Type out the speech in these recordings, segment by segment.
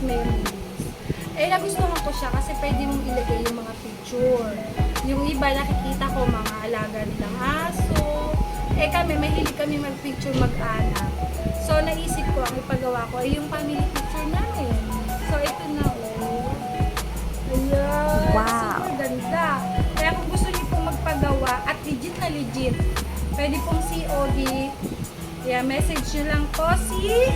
memories. Eh, nagustuhan ko siya kasi pwede mong ilagay yung mga picture. Yung iba, nakikita ko mga alaga nilang aso. Eh, kami, mahilig kami mag-picture mag-anak. So, naisip ko, ang ipagawa ko ay yung family picture namin. So, ito na, oh. Ayan. Wow. Super ganda. Kaya kung gusto niyo pong magpagawa at legit na legit, pwede pong COD. Yeah, message nyo lang po si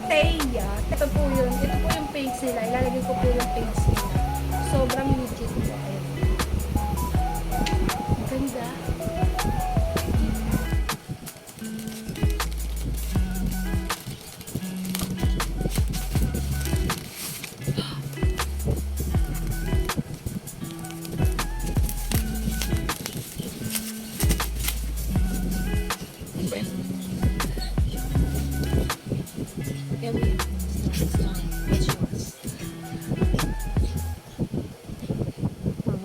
Teya. Ito po yun. Ito po yung page nila. Ilalagay ko po yung page nila. Sobrang legit po. Ayan. Ganda.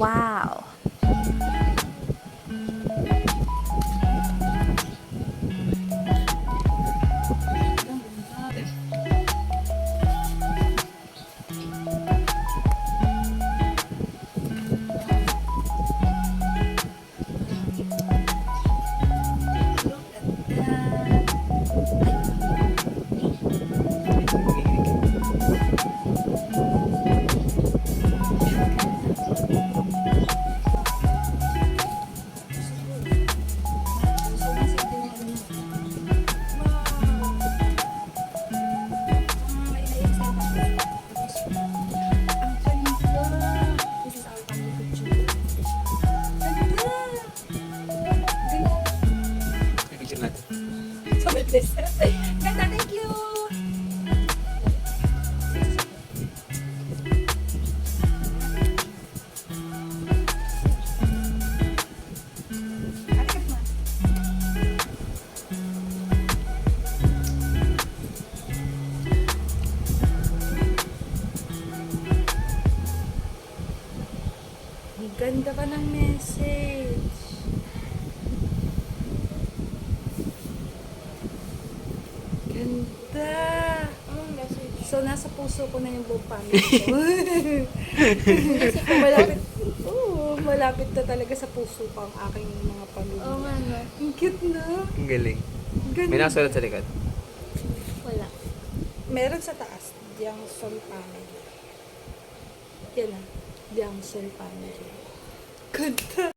Wow. Ganda, thank you! Ganda ka ng message. Ganda. So, nasa puso ko na yung buong family ko. Malapit, malapit na talaga sa puso ko ang aking mga pamilya. Oo nga, no? Ang cute na. Ang galing. Ganda. May nakasulat sa likod. Wala. Meron sa taas, Jiangsun family. Yan na, Jiangsun family. Ganda.